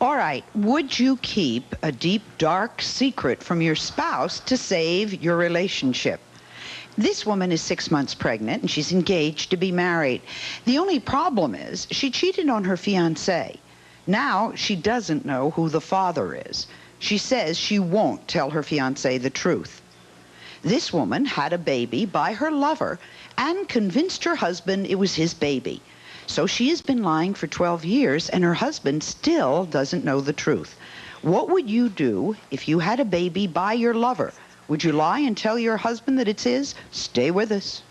All right, would you keep a deep, dark secret from your spouse to save your relationship? This woman is 6 months pregnant and she's engaged to be married. The only problem is she cheated on her fiancé. Now she doesn't know who the father is. She says she won't tell her fiancé the truth. This woman had a baby by her lover and convinced her husband it was his baby. So she has been lying for 12 years and her husband still doesn't know the truth. What would you do if you had a baby by your lover? Would you lie and tell your husband that it's his? Stay with us.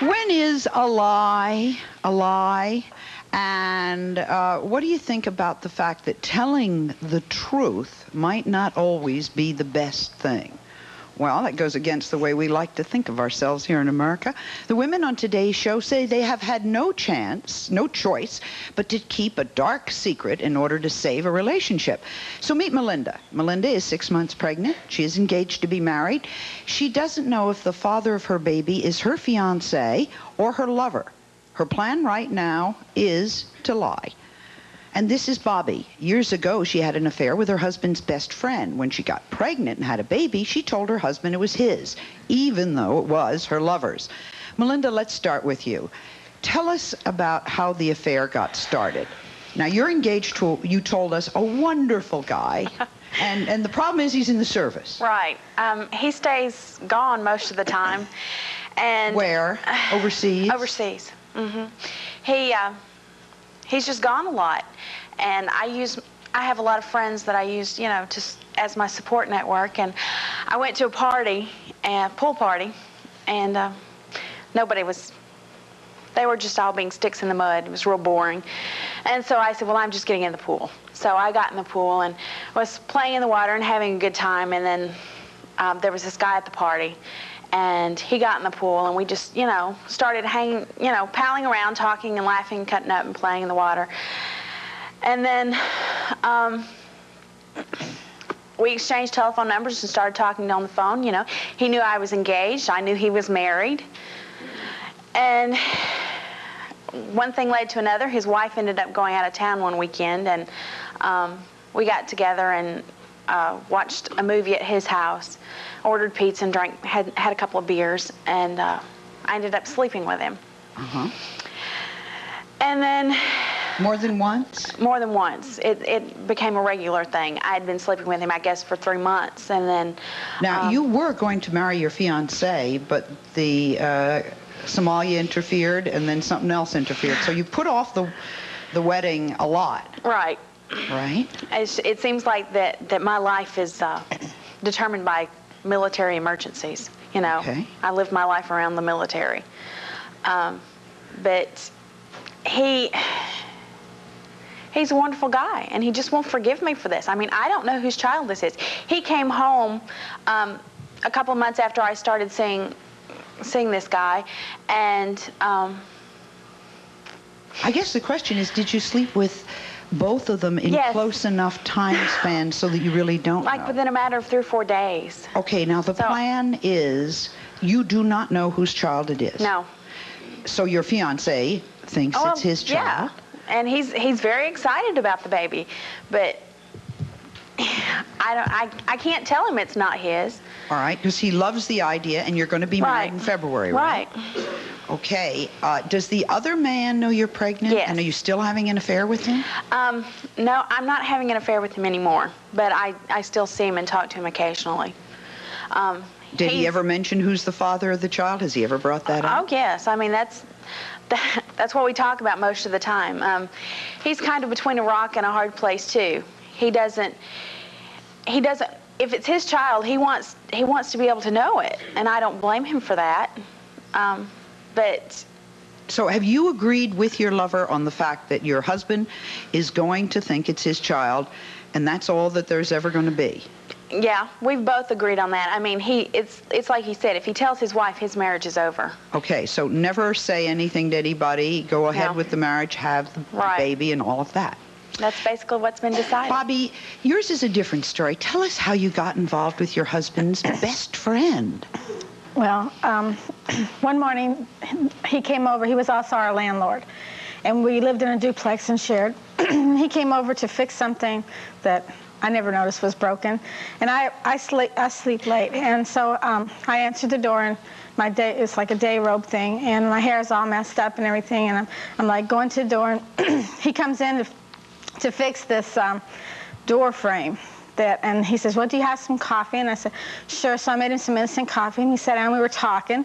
When is a lie a lie? And what do you think about the fact that telling the truth might not always be the best thing? Well, that goes against the way we like to think of ourselves here in America. The women on today's show say they have had no choice, but to keep a dark secret in order to save a relationship. So meet Melinda. Melinda is 6 months pregnant. She is engaged to be married. She doesn't know if the father of her baby is her fiancé or her lover. Her plan right now is to lie. And this is Bobby. Years ago, she had an affair with her husband's best friend. When she got pregnant and had a baby, she told her husband it was his, even though it was her lover's. Melinda, let's start with you. Tell us about how the affair got started. Now, you're engaged to, you told us, a wonderful guy. And the problem is he's in the service. Right. He stays gone most of the time. And where? Overseas? Overseas. Mm-hmm. He's just gone a lot, and I have a lot of friends that I use, as my support network. And I went to a party, a pool party, and they were just all being sticks in the mud. It was real boring. And so I said, well, I'm just getting in the pool. So I got in the pool and was playing in the water and having a good time. And then there was this guy at the party. And he got in the pool, and we just, started hanging, palling around, talking and laughing, cutting up and playing in the water. And then we exchanged telephone numbers and started talking on the phone. He knew I was engaged. I knew he was married. And one thing led to another. His wife ended up going out of town one weekend, and we got together and watched a movie at his house, ordered pizza and had a couple of beers, and I ended up sleeping with him. Uh-huh. And then... More than once? More than once. It became a regular thing. I had been sleeping with him, I guess, for 3 months, and then... Now, you were going to marry your fiancé, but the Somalia interfered, and then something else interfered. So you put off the wedding a lot. Right. Right. It seems like that my life is determined by military emergencies. Okay. I lived my life around the military. But he's a wonderful guy, and he just won't forgive me for this. I mean, I don't know whose child this is. He came home a couple of months after I started seeing this guy, and I guess the question is, did you sleep with both of them in close enough time span so that you really don't know? Within a matter of 3 or 4 days. Okay, now the plan is you do not know whose child it is. No. So your fiancé thinks it's his child. Yeah, and he's very excited about the baby, but I can't tell him it's not his. All right, because he loves the idea, and you're going to be married in February, right? Right. Okay. Does the other man know you're pregnant? Yes. And are you still having an affair with him? No, I'm not having an affair with him anymore, but I still see him and talk to him occasionally. Did he ever mention who's the father of the child? Has he ever brought that up? Oh, yes. I mean, that's what we talk about most of the time. He's kind of between a rock and a hard place, too. He doesn't, if it's his child, he wants to be able to know it, and I don't blame him for that. But... So have you agreed with your lover on the fact that your husband is going to think it's his child, and that's all that there's ever going to be? Yeah, we've both agreed on that. I mean, it's like he said, if he tells his wife, his marriage is over. Okay, so never say anything to anybody. Go ahead No. with the marriage, have the Right. baby, and all of that. That's basically what's been decided. Bobby, yours is a different story. Tell us how you got involved with your husband's best friend. Well, one morning he came over. He was also our landlord, and we lived in a duplex and shared. He came over to fix something that I never noticed was broken, and I sleep late, and so I answered the door, and my day is like a day robe thing, and my hair is all messed up and everything, and I'm like going to the door, and he comes in to fix this door frame. And he says, well, do you have some coffee? And I said, sure. So I made him some instant coffee, and he sat down, and we were talking,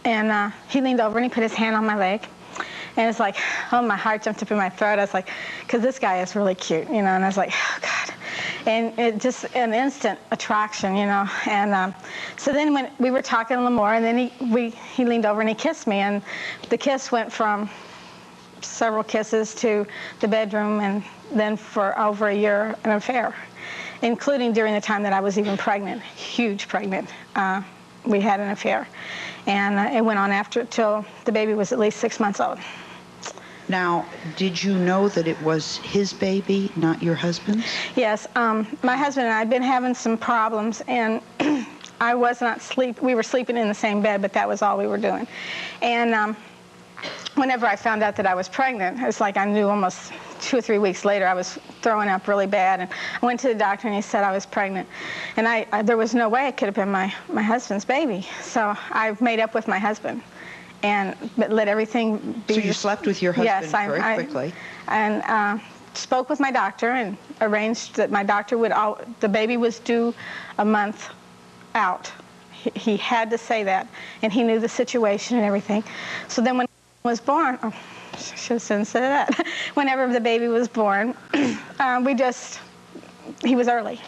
and he leaned over and he put his hand on my leg. And it's like, oh, my heart jumped up in my throat. I was like, because this guy is really cute, you know, and I was like, oh, God. And it just an instant attraction, you know. And so then when we were talking a little more, and then he leaned over and he kissed me, and the kiss went from several kisses to the bedroom, and then for over a year, an affair, including during the time that I was even pregnant, huge pregnant. We had an affair, and it went on after till the baby was at least 6 months old. Now, did you know that it was his baby, not your husband's? Yes, my husband and I had been having some problems, and I was not we were sleeping in the same bed, but that was all we were doing. And whenever I found out that I was pregnant, it's like I knew almost 2 or 3 weeks later I was throwing up really bad, and I went to the doctor and he said I was pregnant, and there was no way it could have been my husband's baby. So I made up with my husband and let everything be. So you slept with your husband very quickly? And spoke with my doctor and arranged that my doctor would, the baby was due a month out. He had to say that, and he knew the situation and everything. So then when he was born, oh, I should have said that. Whenever the baby was born, he was early.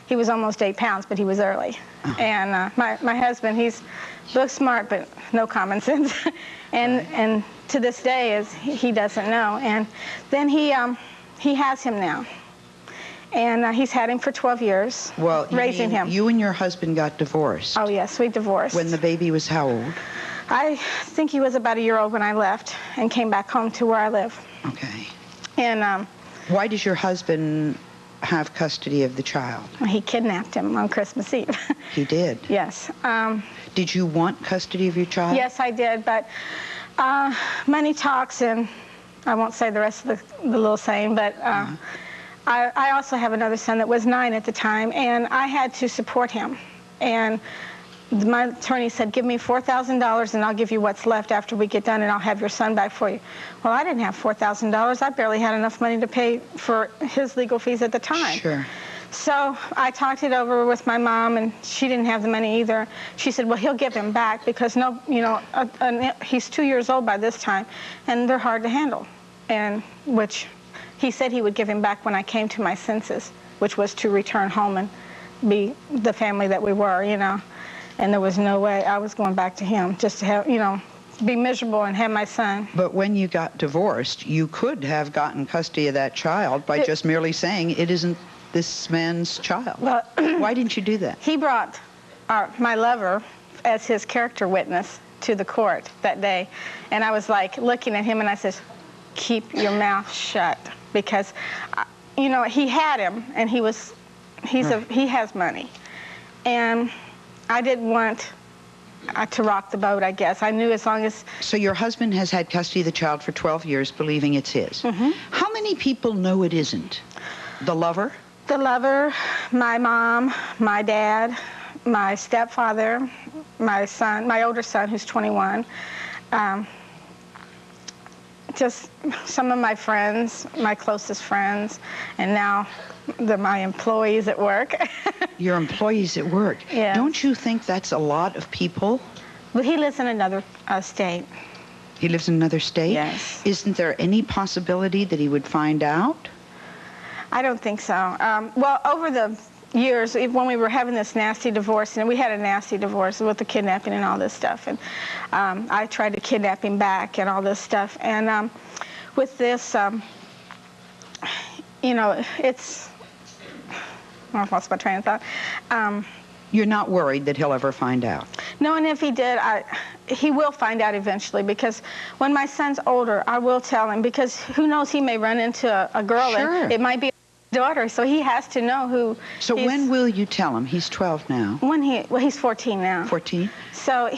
He was almost 8 pounds, but he was early. And my husband, he's book smart, but no common sense. and to this day, he doesn't know. And then he has him now. And he's had him for 12 years, well, raising him. You and your husband got divorced. Oh, yes, we divorced. When the baby was how old? I think he was about a year old when I left and came back home to where I live. Okay. And why does your husband have custody of the child? he kidnapped him on Christmas Eve. He did? Yes. Did you want custody of your child? Yes, I did, but money talks, and I won't say the rest of the little saying, but I also have another son that was 9 at the time, and I had to support him. And my attorney said, give me $4,000 and I'll give you what's left after we get done, and I'll have your son back for you. Well, I didn't have $4,000. I barely had enough money to pay for his legal fees at the time. Sure. So I talked it over with my mom, and she didn't have the money either. She said, well, he'll give him back because he's 2 years old by this time, and they're hard to handle. And which he said he would give him back when I came to my senses, which was to return home and be the family that we were, you know. And there was no way I was going back to him just to have, be miserable and have my son. But when you got divorced, you could have gotten custody of that child by just merely saying it isn't this man's child. Well, why didn't you do that? He brought my lover as his character witness to the court that day. And I was like looking at him, and I said, keep your mouth shut, because, he had him, and he has money. And I didn't want to rock the boat, I guess. I knew as long as... So your husband has had custody of the child for 12 years, believing it's his. Mm-hmm. How many people know it isn't? The lover? The lover, my mom, my dad, my stepfather, my son, my older son, who's 21, just some of my friends, my closest friends, and now my employees at work. Your employees at work? Yeah. Don't you think that's a lot of people? Well, he lives in another state. He lives in another state? Yes. Isn't there any possibility that he would find out? I don't think so. Well, over the years, when we were having this nasty divorce, we had a nasty divorce with the kidnapping and all this stuff, and I tried to kidnap him back and all this stuff, and with this, I lost my train of thought. You're not worried that he'll ever find out? No, and if he did, he will find out eventually, because when my son's older, I will tell him, because who knows, he may run into a girl, Sure. and it might be a daughter, so he has to know who. So when will you tell him? He's 12 now. Well, he's 14 now. 14? So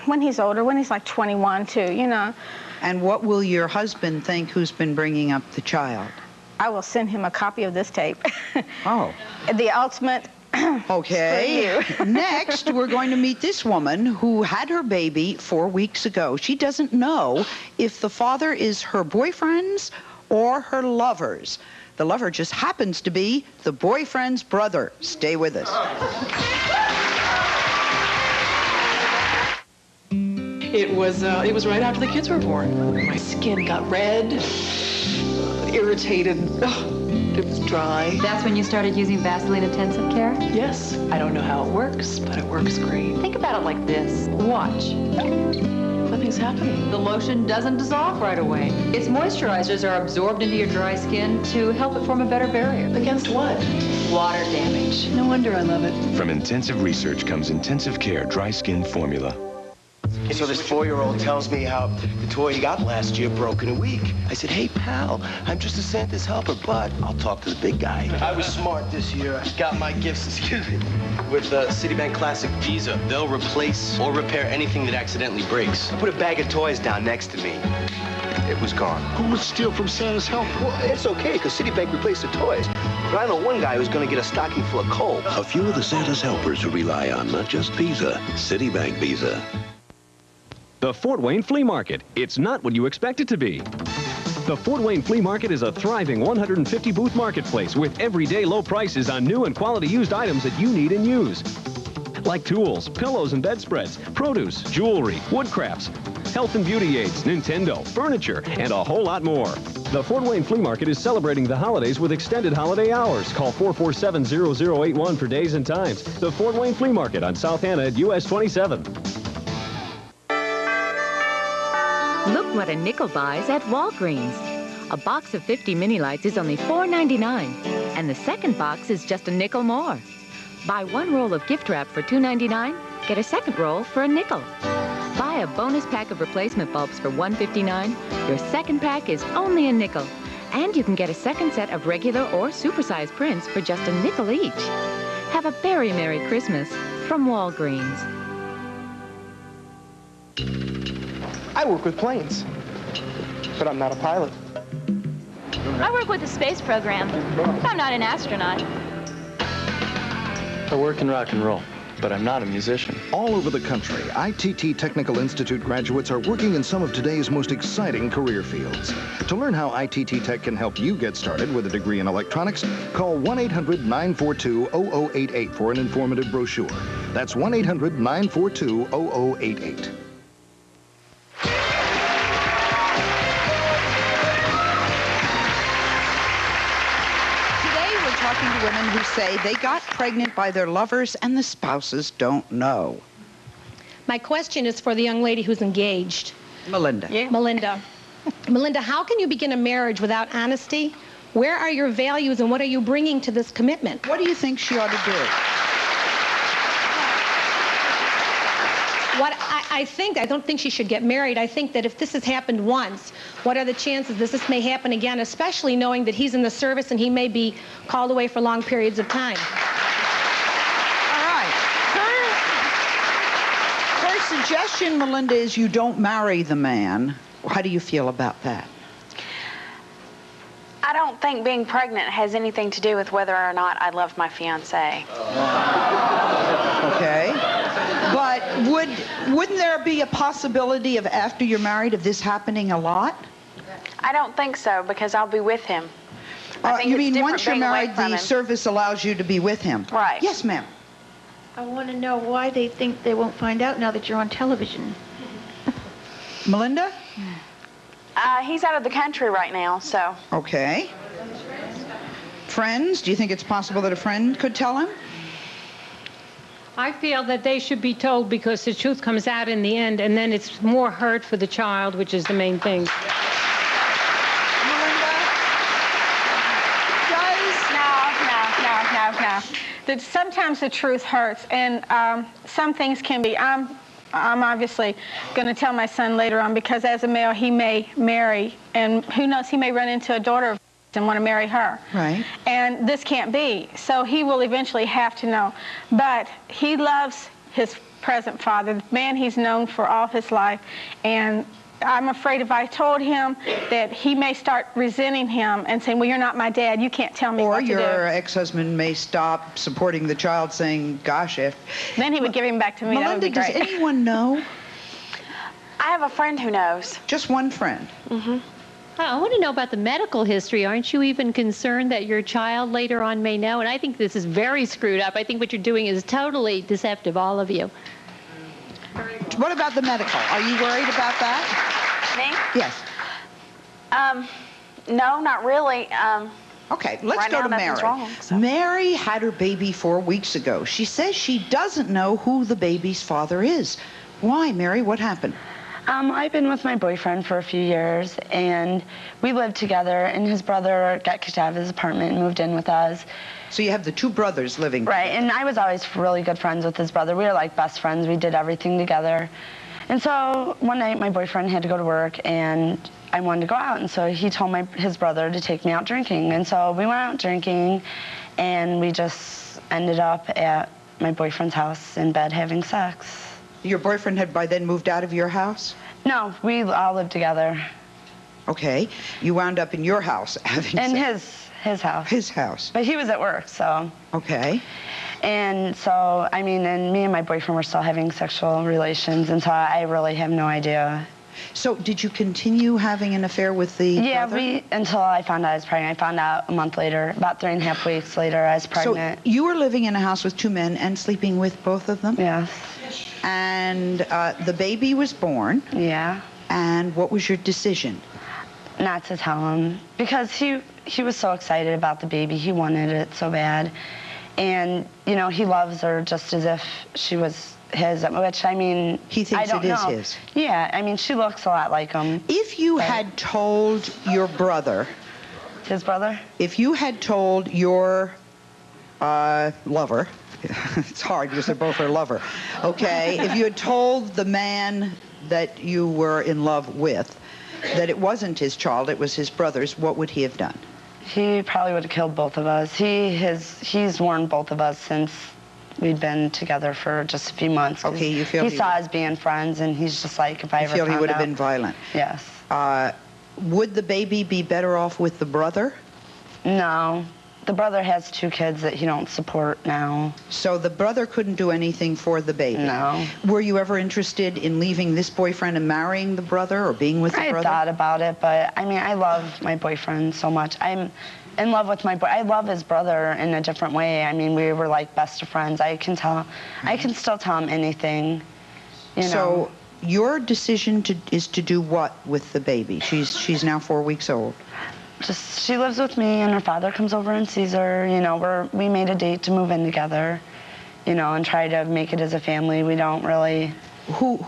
when he's older, when he's like 21 too, you know. And what will your husband think, who's been bringing up the child? I will send him a copy of this tape. Oh. The ultimate. Okay. Next, we're going to meet this woman who had her baby 4 weeks ago. She doesn't know if the father is her boyfriend's or her lover's. The lover just happens to be the boyfriend's brother. Stay with us. It was right after the kids were born. My skin got red, irritated. Ugh. It was dry. That's when you started using Vaseline Intensive Care? Yes. I don't know how it works, but it works great. Think about it like this. Watch. Nothing's happening. The lotion doesn't dissolve right away. Its moisturizers are absorbed into your dry skin to help it form a better barrier. Against what? Water damage. No wonder I love it. From Intensive Research comes Intensive Care Dry Skin Formula. So this 4-year-old tells me how the toy he got last year broke in a week. I said, hey, pal, I'm just a Santa's helper, but I'll talk to the big guy. I was smart this year. I got my gifts, excuse me, with the Citibank Classic Visa. They'll replace or repair anything that accidentally breaks. I put a bag of toys down next to me. It was gone. Who would steal from Santa's helper? Well, it's okay, because Citibank replaced the toys. But I know one guy who's going to get a stocking full of coal. A few of the Santa's helpers who rely on not just Visa, Citibank Visa. The Fort Wayne Flea Market. It's not what you expect it to be. The Fort Wayne Flea Market is a thriving 150-booth marketplace with everyday low prices on new and quality used items that you need and use. Like tools, pillows and bedspreads, produce, jewelry, wood crafts, health and beauty aids, Nintendo, furniture, and a whole lot more. The Fort Wayne Flea Market is celebrating the holidays with extended holiday hours. Call 447-0081 for days and times. The Fort Wayne Flea Market on South Hannah at US 27. Look what a nickel buys at Walgreens. A box of 50 mini lights is only $4.99, and the second box is just a nickel more. Buy one roll of gift wrap for $2.99, get a second roll for a nickel. Buy a bonus pack of replacement bulbs for $1.59, your second pack is only a nickel. And you can get a second set of regular or supersized prints for just a nickel each. Have a very Merry Christmas from Walgreens. I work with planes, but I'm not a pilot. I work with the space program. I'm not an astronaut. I work in rock and roll, but I'm not a musician. All over the country, ITT Technical Institute graduates are working in some of today's most exciting career fields. To learn how ITT Tech can help you get started with a degree in electronics, call 1-800-942-0088 for an informative brochure. That's 1-800-942-0088. Talking to women who say they got pregnant by their lovers and the spouses don't know. My question is for the young lady who's engaged. Melinda. Yeah. Melinda. Melinda, how can you begin a marriage without honesty? Where are your values and what are you bringing to this commitment? What do you think she ought to do? I don't think she should get married. I think that if this has happened once, what are the chances that this may happen again, especially knowing that he's in the service and he may be called away for long periods of time? All right. Her suggestion, Melinda, is you don't marry the man. How do you feel about that? I don't think being pregnant has anything to do with whether or not I love my fiancé. Okay. But wouldn't there be a possibility of after you're married of this happening a lot? I don't think so, because I'll be with him. I think you it's mean different once you're being away married, from the him. service allows you to be with him? Right. Yes, ma'am. I want to know why they think they won't find out now that you're on television. Melinda? He's out of the country right now, so. Okay. Friends? Do you think it's possible that a friend could tell him? I feel that they should be told because the truth comes out in the end, and then it's more hurt for the child, which is the main thing. No. that sometimes the truth hurts, and some things can be. I'm obviously going to tell my son later on, because as a male he may marry, and who knows, he may run into a daughter of and want to marry her. Right. And this can't be. So he will eventually have to know. But he loves his present father, the man he's known for all his life, and I'm afraid if I told him that he may start resenting him and saying, well, you're not my dad, you can't tell me what to do. Or your ex-husband may stop supporting the child, saying, gosh, if... Then he would give him back to me. Melinda, that would be great. does anyone know? I have a friend who knows. Just one friend? Mm-hmm. I want to know about the medical history. Aren't you even concerned that your child later on may know? And I think this is very screwed up. I think what you're doing is totally deceptive, all of you. What about the medical? Are you worried about that? Me? Yes. No, not really. Okay, let's right go now, to Mary. wrong, so. Mary had her baby 4 weeks ago. She says she doesn't know who the baby's father is. Why, Mary? What happened? I've been with my boyfriend for a few years, and we lived together, and his brother got kicked out of his apartment and moved in with us. So you have the two brothers living Right, together. and I was always really good friends with his brother. We were like best friends. We did everything together. And so one night my boyfriend had to go to work, and I wanted to go out, and so he told his brother to take me out drinking. And so we went out drinking, and we just ended up at my boyfriend's house in bed having sex. Your boyfriend had by then moved out of your house? No, we all lived together. Okay. You wound up in your house having sex. In his house. His house. But he was at work, so. Okay. And so, I mean, and me and my boyfriend were still having sexual relations, and so I really have no idea. So did you continue having an affair with the brother? Until I found out I was pregnant. I found out a month later, about 3.5 weeks later, I was pregnant. So you were living in a house with two men and sleeping with both of them? Yes. And the baby was born? Yeah. And what was your decision? Not to tell him, because he was so excited about the baby. He wanted it so bad. And, you know, he loves her just as if she was his, which, I mean, he thinks I don't it is know. his. Yeah, I mean, she looks a lot like him. If you had told your brother... His brother? If you had told your lover... It's hard because they're both her lover. Okay, if you had told the man that you were in love with that it wasn't his child, it was his brother's, what would he have done? He probably would have killed both of us. He's warned both of us since we'd been together for just a few months. Okay, you feel he saw us being friends, and he's just like, if I ever found out... You feel he would have out, been violent? Yes. Would the baby be better off with the brother? No. The brother has 2 kids that he don't support now. So the brother couldn't do anything for the baby? No. Were you ever interested in leaving this boyfriend and marrying the brother or being with the brother? I thought about it, but I mean, I love my boyfriend so much. I'm in love with my boy. I love his brother in a different way. I mean, we were like best of friends. I can still tell him anything, you know. So your decision is to do what with the baby? She's now 4 weeks old. Just, she lives with me, and her father comes over and sees her. You know, we made a date to move in together, you know, and try to make it as a family. We don't really... Who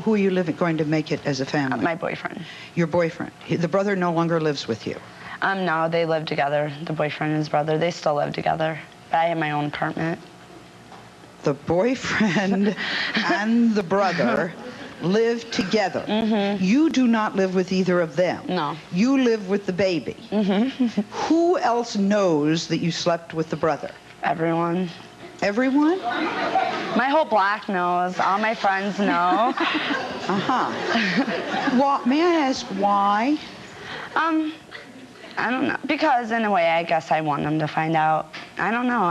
are you going to make it as a family? My boyfriend. Your boyfriend. The brother no longer lives with you? No, they live together. The boyfriend and his brother, they still live together. But I have my own apartment. The boyfriend and the brother live together. Mm-hmm. You do not live with either of them. No. You live with the baby. Mm-hmm. Who else knows that you slept with the brother? Everyone. Everyone? My whole block knows. All my friends know. Well, may I ask why? I don't know. Because in a way, I guess I want them to find out. I don't know.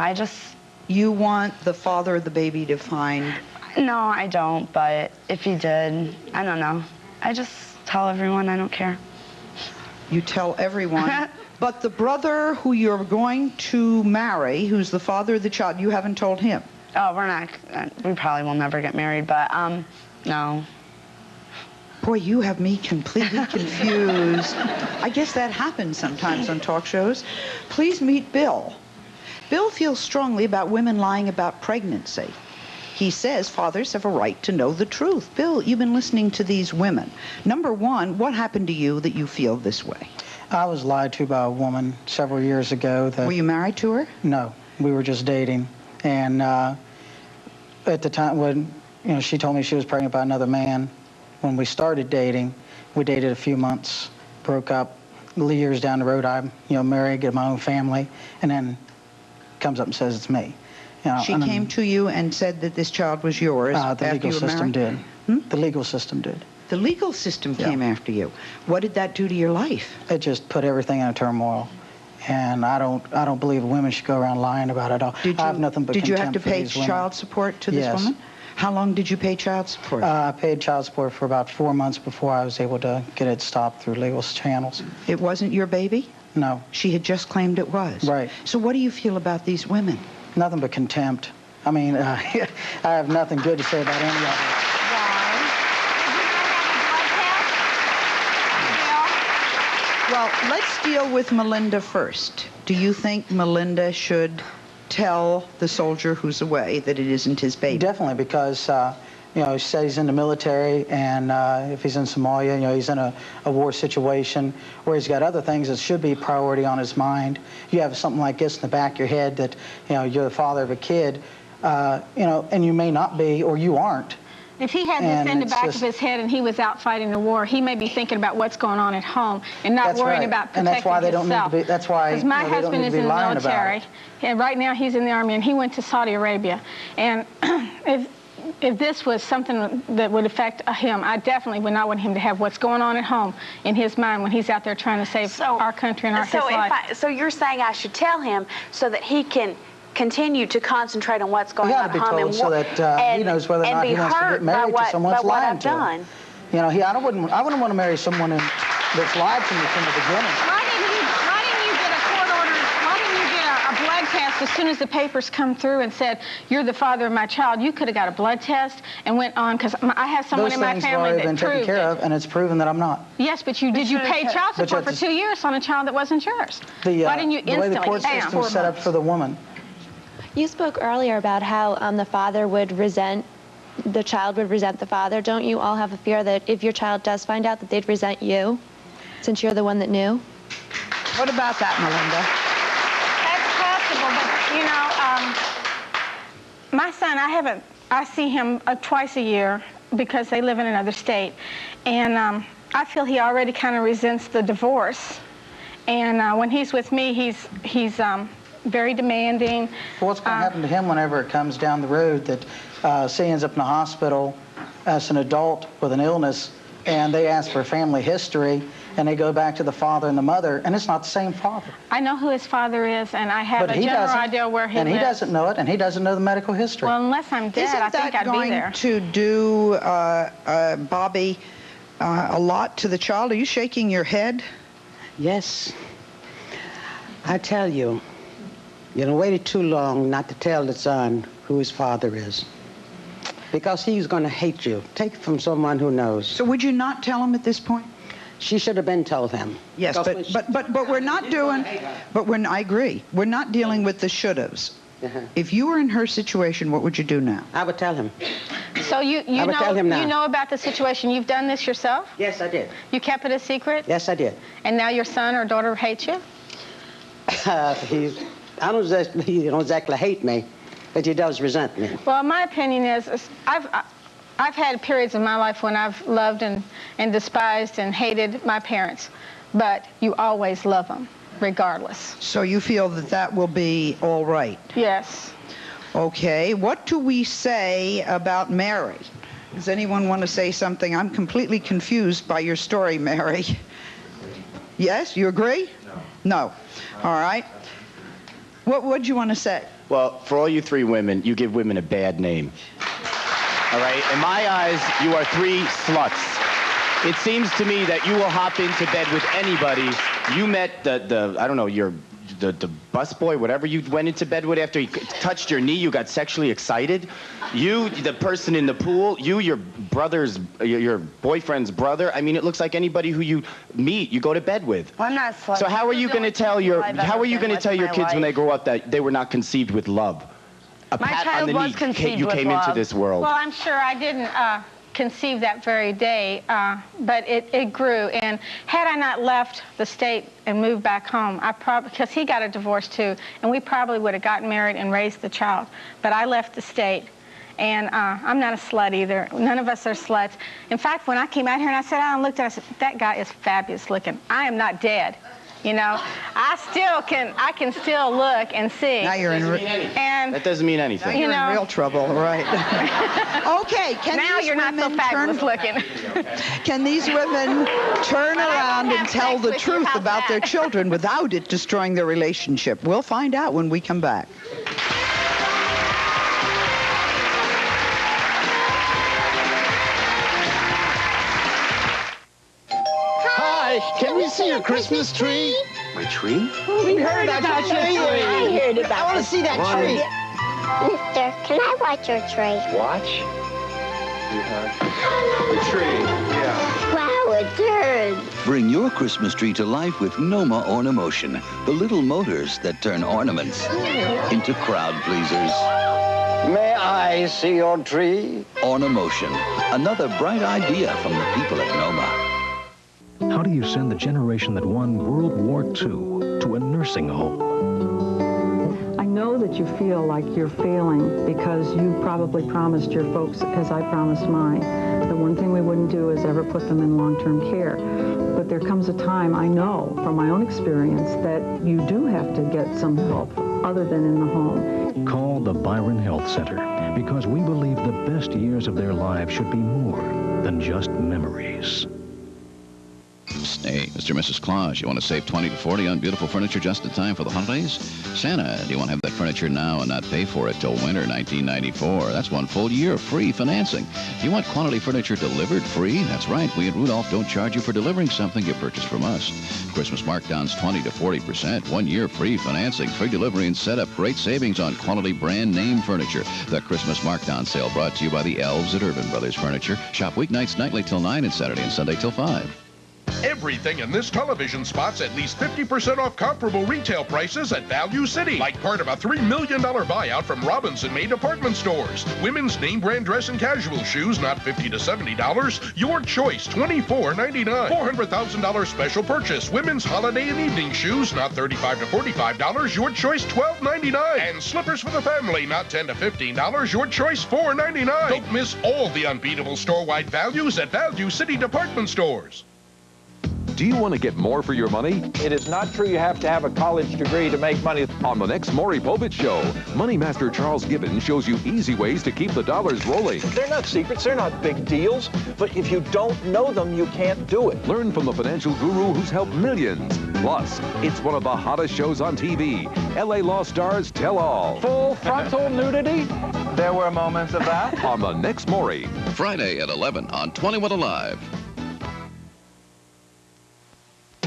You want the father of the baby to find... No, I don't, but if he did, I don't know. I just tell everyone I don't care. You tell everyone. But the brother who you're going to marry, who's the father of the child, you haven't told him? Oh, we probably will never get married, but, no. Boy, you have me completely confused. I guess that happens sometimes on talk shows. Please meet Bill. Bill feels strongly about women lying about pregnancy. He says fathers have a right to know the truth. Bill, you've been listening to these women. Number one, what happened to you that you feel this way? I was lied to by a woman several years ago. Were you married to her? No, we were just dating. And at the time when, she told me she was pregnant by another man, when we started dating, we dated a few months, broke up. Years down the road, I'm, married, get my own family, and then comes up and says it's me. She came to you and said that this child was yours after the legal you were system married? did. The legal system did. The legal system came after you. What did that do to your life? It just put everything in a turmoil. And I don't believe women should go around lying about it all. I have nothing but Did you have contempt to for pay these women. child support to this Yes. woman? How long did you pay child support? I paid child support for about 4 months before I was able to get it stopped through legal channels. It wasn't your baby? No. She had just claimed it was? Right. So what do you feel about these women? Nothing but contempt. I mean, I have nothing good to say about any of them. Well, let's deal with Melinda first. Do you think Melinda should tell the soldier who's away that it isn't his baby? Definitely, because he said he's in the military, and if he's in Somalia, he's in a war situation where he's got other things that should be priority on his mind. You have something like this in the back of your head that you're the father of a kid, and you may not be, or you aren't. If he had this in the back of his head and he was out fighting the war, he may be thinking about what's going on at home and not worrying about protecting himself. And that's why they don't need to be. That's why because my husband is in the military, and right now he's in the army, and he went to Saudi Arabia. And if this was something that would affect him, I definitely would not want him to have what's going on at home in his mind when he's out there trying to save our country and his life. So you're saying I should tell him so that he can continue to concentrate on what's going on at home and so that he knows whether or not he wants to get married to someone that's lying to him. I wouldn't want to marry someone that's lied to me from the beginning. Why didn't you get a court order? Why didn't you get a blood test as soon as the papers come through and said you're the father of my child? You could have got a blood test and went on, because I have someone in my family that proved it. Those things have already been taken care of, and it's proven that I'm not. Yes, but you paid child support for 2 years on a child that wasn't yours. Why didn't you instantly? The way the court system is set up for the woman. You spoke earlier about how the child would resent the father. Don't you all have a fear that if your child does find out that they'd resent you, since you're the one that knew? What about that, Melinda? That's possible, but my son, I see him twice a year because they live in another state, and I feel he already kind of resents the divorce. And when he's with me, he's very demanding. Well, what's going to happen to him whenever it comes down the road that say he ends up in a hospital as an adult with an illness, and they ask for family history, and they go back to the father and the mother, and it's not the same father. I know who his father is, and I have a general idea where he lives. And he doesn't know it, and he doesn't know the medical history. Well, unless I'm dead, I think I'd be there. Isn't that going to do, Bobby, a lot to the child? Are you shaking your head? Yes. I tell you, waited too long not to tell the son who his father is. Because he's going to hate you. Take it from someone who knows. So would you not tell him at this point? She should have been told him. Yes, but we're not doing, I agree. We're not dealing with the should-haves. If you were in her situation, what would you do now? I would tell him. So you know about the situation. You've done this yourself? Yes, I did. You kept it a secret? Yes, I did. And now your son or daughter hates you? He don't exactly hate me, but he does resent me. Well, my opinion is I've had periods in my life when I've loved and despised and hated my parents, but you always love them, regardless. So you feel that will be all right? Yes. Okay. What do we say about Mary? Does anyone want to say something? I'm completely confused by your story, Mary. Yes? You agree? No. All right. What would you want to say? Well, for all you three women, you give women a bad name. All right? In my eyes, you are three sluts. It seems to me that you will hop into bed with anybody. You met I don't know, the busboy, whatever you went into bed with after he touched your knee, you got sexually excited. You, the person in the pool, your boyfriend's brother. I mean, it looks like anybody who you meet, you go to bed with. Well, I'm not sluts. So how are you going to tell your kids when they grow up that they were not conceived with love? A My pat child on the was knee, conceived you with came love. into this world. Well, I'm sure I didn't conceived that very day, but it grew. And had I not left the state and moved back home, because he got a divorce too, and we probably would have gotten married and raised the child. But I left the state. And I'm not a slut either. None of us are sluts. In fact, when I came out here and I sat down and looked at it, I said, that guy is fabulous looking. I am not dead. You know, I can still look and see. Now you're in and that doesn't mean anything. You're in real trouble, right? Okay, now you're not so fabulous looking. Can these women turn around and tell the truth about their children without it destroying their relationship? We'll find out when we come back. Can we see your Christmas tree? My tree? We heard about your tree. I heard about it. I want to see that tree. Mister, can I watch your tree? Watch? The tree, yeah. Wow, it turns. Bring your Christmas tree to life with Noma Ornimotion, the little motors that turn ornaments into crowd pleasers. May I see your tree? Ornimotion, another bright idea from the people at Noma. How do you send the generation that won World War II to a nursing home? I know that you feel like you're failing because you probably promised your folks, as I promised mine, the one thing we wouldn't do is ever put them in long-term care. But there comes a time, I know from my own experience, that you do have to get some help other than in the home. Call the Byron Health Center because we believe the best years of their lives should be more than just memories. Hey, Mr. and Mrs. Claus, you want to save 20 to 40 on beautiful furniture just in time for the holidays? Santa, do you want to have that furniture now and not pay for it till winter 1994? That's one full year of free financing. Do you want quality furniture delivered free? That's right. We at Rudolph don't charge you for delivering something you purchase from us. Christmas markdowns 20 to 40%. 1 year free financing, free delivery and setup. Great savings on quality brand name furniture. The Christmas markdown sale brought to you by the elves at Urban Brothers Furniture. Shop weeknights nightly till 9 and Saturday and Sunday till 5. Everything in this television spot's at least 50% off comparable retail prices at Value City, like part of a $3 million buyout from Robinson May department stores. Women's name brand dress and casual shoes, not $50 to $70. Your choice, $24.99. $400,000 special purchase. Women's holiday and evening shoes, not $35 to $45. Your choice, $12.99. And slippers for the family, not $10 to $15. Your choice, $4.99. Don't miss all the unbeatable store-wide values at Value City department stores. Do you want to get more for your money? It is not true you have to have a college degree to make money. On the next Maury Povich Show, Money Master Charles Gibbons shows you easy ways to keep the dollars rolling. They're not secrets, they're not big deals, but if you don't know them, you can't do it. Learn from the financial guru who's helped millions. Plus, it's one of the hottest shows on TV. LA Law Stars Tell All. Full frontal nudity? There were moments of that. On the next Maury. Friday at 11 on 21 Alive.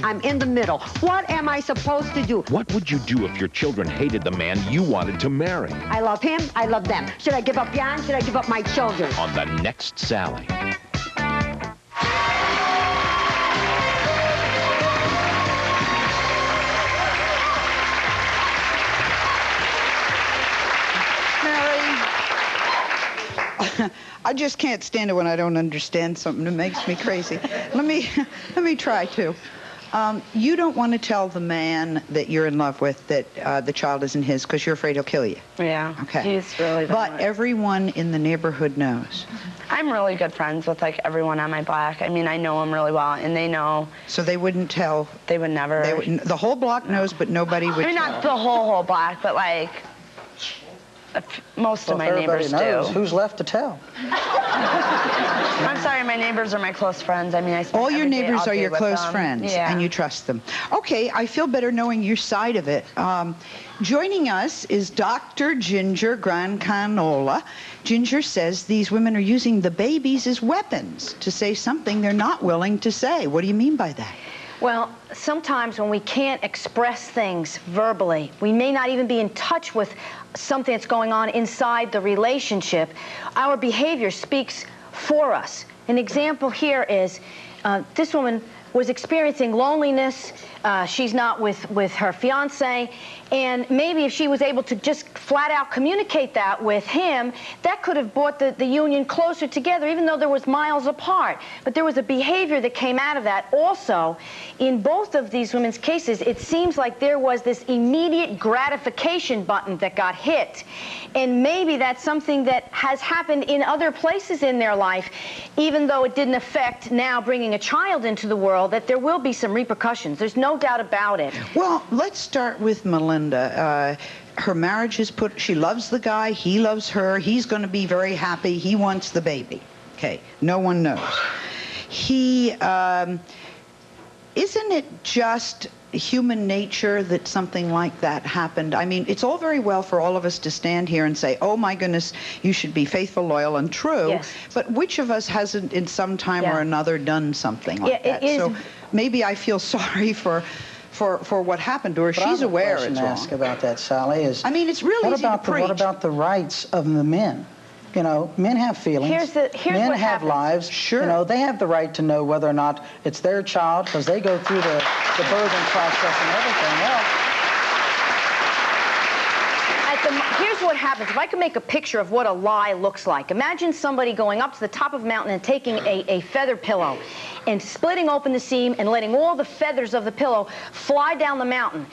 I'm in the middle. What am I supposed to do? What would you do if your children hated the man you wanted to marry? I love him. I love them. Should I give up Jan? Should I give up my children? On the next Sally. I just can't stand it when I don't understand something. It makes me crazy. Let me try to. You don't want to tell the man that you're in love with that the child isn't his because you're afraid he'll kill you. Yeah. Okay. He's really But everyone in the neighborhood knows. I'm really good friends with like everyone on my block. I mean, I know them really well, and they know. So they wouldn't tell. They would never. They would, the whole block knows, but nobody would. I mean, not the whole block, but like most of my neighbors knows, do. Who's left to tell? I'm sorry, my neighbors are my close friends. I mean, I spend all your every day neighbors all are day your with close them. friends, Yeah. and you trust them. Okay, I feel better knowing your side of it. Joining us is Dr. Ginger Grancanola. Ginger says these women are using the babies as weapons to say something they're not willing to say. What do you mean by that? Well, sometimes when we can't express things verbally, we may not even be in touch with something that's going on inside the relationship, our behavior speaks for us. An example here is this woman was experiencing loneliness. She's not with her fiance. And maybe if she was able to just flat out communicate that with him, that could have brought the union closer together, even though there was miles apart. But there was a behavior that came out of that. Also, in both of these women's cases, it seems like there was this immediate gratification button that got hit. And maybe that's something that has happened in other places in their life, even though it didn't affect now bringing a child into the world, that there will be some repercussions. There's no doubt about it. Well, let's start with Melinda. Her marriage is put, she loves the guy, he loves her, he's going to be very happy, he wants the baby. Okay, no one knows. He, isn't it just human nature that something like that happened? I mean, it's all very well for all of us to stand here and say, oh my goodness, you should be faithful, loyal, and true. Yes. But which of us hasn't in some time or another done something like that? So maybe I feel sorry for what happened to her. But she's aware it's wrong. Ask about that, Sally, is I mean, it's really easy to preach. What about the rights of the men? You know, men have feelings. Men what have happens. lives. Sure. You know, they have the right to know whether or not it's their child, because they go through the birthing process and everything else. Here's what happens. If I could make a picture of what a lie looks like. Imagine somebody going up to the top of a mountain and taking a feather pillow and splitting open the seam and letting all the feathers of the pillow fly down the mountain.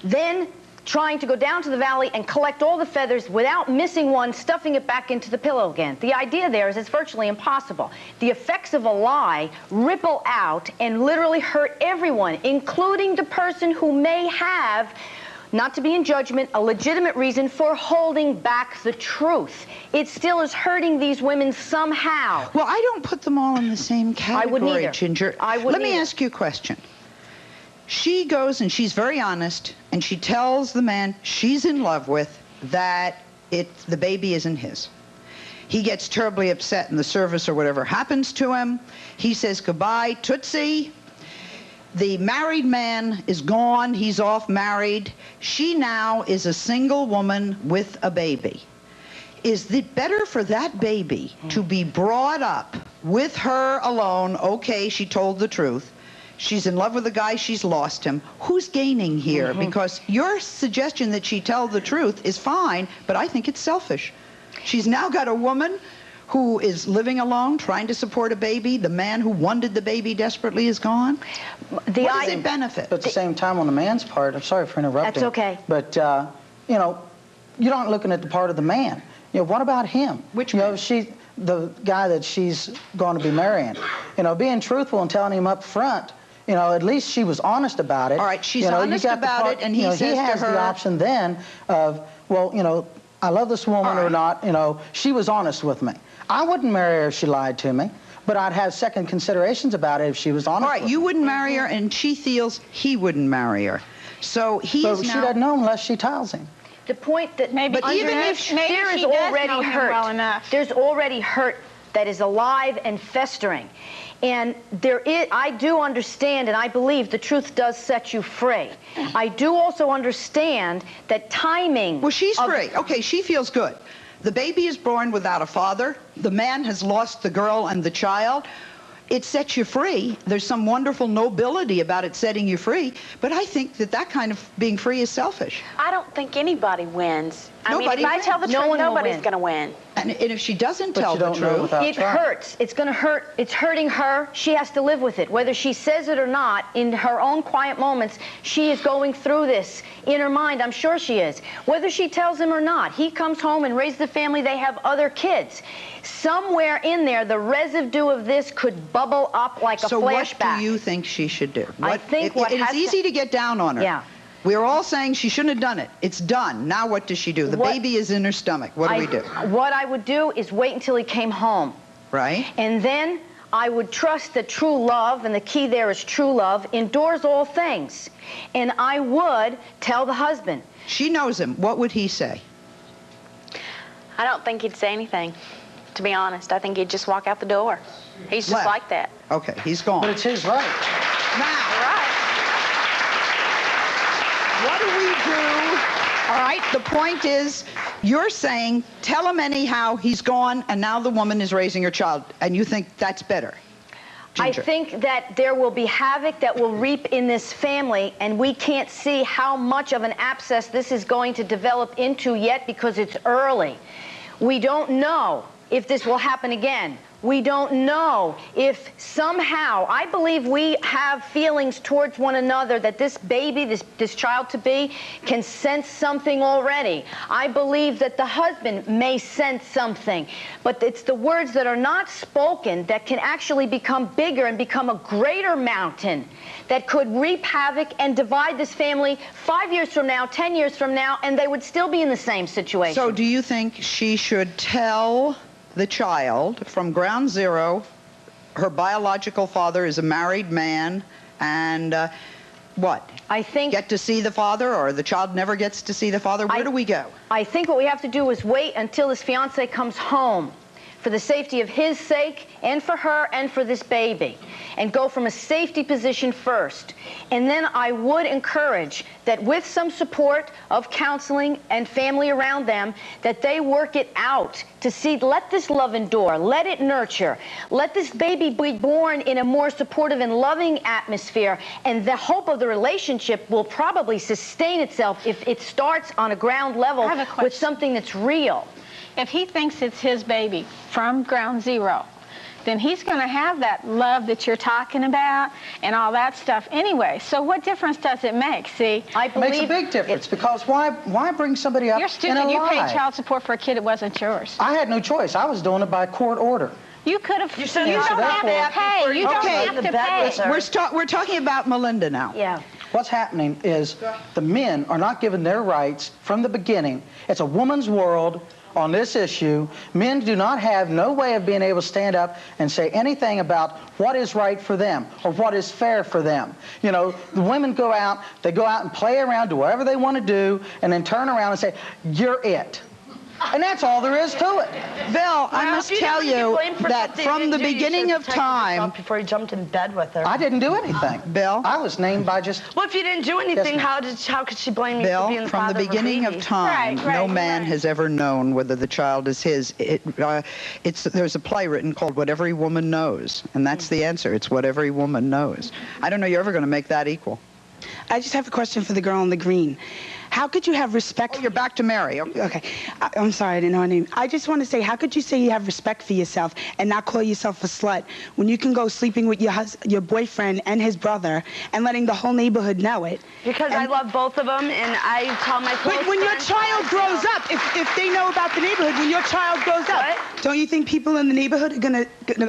Then trying to go down to the valley and collect all the feathers without missing one, stuffing it back into the pillow again. The idea there is it's virtually impossible. The effects of a lie ripple out and literally hurt everyone, including the person who may have, not to be in judgment, a legitimate reason for holding back the truth. It still is hurting these women somehow. Well, I don't put them all in the same category, I wouldn't either. Ginger. I wouldn't Let me either. ask you a question. She goes and she's very honest, and she tells the man she's in love with that the baby isn't his. He gets terribly upset in the service or whatever happens to him. He says goodbye, Tootsie. The married man is gone. He's off married. She now is a single woman with a baby. Is it better for that baby to be brought up with her alone? Okay, she told the truth. She's in love with the guy, she's lost him. Who's gaining here? Because your suggestion that she tell the truth is fine, but I think it's selfish. She's now got a woman who is living alone, trying to support a baby. The man who wanted the baby desperately is gone. What does it benefit? But at the same time, on the man's part, I'm sorry for interrupting. That's okay. But, you know, you're not looking at the part of the man. You know, what about him? Which man? You know, the guy that she's going to be marrying. You know, being truthful and telling him up front, you know, at least she was honest about it. All right, she's you know, honest about it, and he says he has to her, the option then of, well, you know, I love this woman or not. You know, she was honest with me. I wouldn't marry her if she lied to me, but I'd have second considerations about it if she was honest. All right, you wouldn't marry her, and she feels he wouldn't marry her. So he's but she doesn't know unless she tells him. The point that maybe, but even if there is already hurt, there's already hurt that is alive and festering. And I do understand, and I believe the truth does set you free. I do also understand that timing... Well, she's free. Okay, she feels good. The baby is born without a father. The man has lost the girl and the child. It sets you free. There's some wonderful nobility about it setting you free, but I think that kind of being free is selfish. I don't think anybody wins. I mean, if Nobody I tell the wins. truth, nobody's going to win. And if she doesn't tell the truth, it hurts. It's going to hurt. It's hurting her. She has to live with it. Whether she says it or not, in her own quiet moments, she is going through this. In her mind, I'm sure she is. Whether she tells him or not, he comes home and raises the family. They have other kids. Somewhere in there, the residue of this could bubble up like a flashback. So what do you think she should do? I think it's easy to get down on her. Yeah. We're all saying she shouldn't have done it. It's done. Now what does she do? The baby is in her stomach. What do we do? What I would do is wait until he came home. Right. And then I would trust that true love, and the key there is true love, endures all things. And I would tell the husband. She knows him. What would he say? I don't think he'd say anything, to be honest. I think he'd just walk out the door. He's just like that. Okay, he's gone. But it's his right. Now, what do we do? All right, the point is, you're saying, tell him anyhow, he's gone, and now the woman is raising her child, and you think that's better. Ginger? I think that there will be havoc that will reap in this family, and we can't see how much of an abscess this is going to develop into yet because it's early. We don't know if this will happen again. We don't know if somehow, I believe we have feelings towards one another that this baby, this child-to-be, can sense something already. I believe that the husband may sense something, but it's the words that are not spoken that can actually become bigger and become a greater mountain that could reap havoc and divide this family 5 years from now, 10 years from now, and they would still be in the same situation. So do you think she should tell the child from ground zero her biological father is a married man, and what? I think get to see the father, or the child never gets to see the father? Where do we go? I think what we have to do is wait until his fiance comes home, for the safety of his sake and for her and for this baby, and go from a safety position first. And then I would encourage that with some support of counseling and family around them, that they work it out to see, let this love endure, let it nurture, let this baby be born in a more supportive and loving atmosphere, and the hope of the relationship will probably sustain itself if it starts on a ground level with something that's real. If he thinks it's his baby from ground zero, then he's going to have that love that you're talking about and all that stuff anyway. So what difference does it make? See, I believe it makes a big difference, because why bring somebody up You're stupid. in a You lie? paid child support for a kid that wasn't yours. I had no choice. I was doing it by court order. You could have. You don't have to pay. You don't have to pay. We're talking about Melinda now. Yeah. What's happening is the men are not given their rights from the beginning. It's a woman's world on this issue. Men do not have no way of being able to stand up and say anything about what is right for them or what is fair for them. You know, the women go out, they go out and play around, do whatever they want to do, and then turn around and say, you're it. And that's all there is to it. Bill, I must tell you that from the beginning of time, before you jumped in bed with her. I didn't do anything. Bill, I was named by just. Well, if you didn't do anything, how could she blame you for being the from the father of a beginning baby? of time, no man has ever known whether the child is his. There's a play written called What Every Woman Knows, and that's the answer. It's what every woman knows. I don't know you're ever going to make that equal. I just have a question for the girl in the green. How could you have respect? Oh, you're back to Mary. Okay. I'm sorry, I didn't know her name. I just want to say, how could you say you have respect for yourself and not call yourself a slut when you can go sleeping with your boyfriend and his brother and letting the whole neighborhood know it? Because I love both of them, and I tell my close But when your child grows up, if they know about the neighborhood, when your child grows up, don't you think people in the neighborhood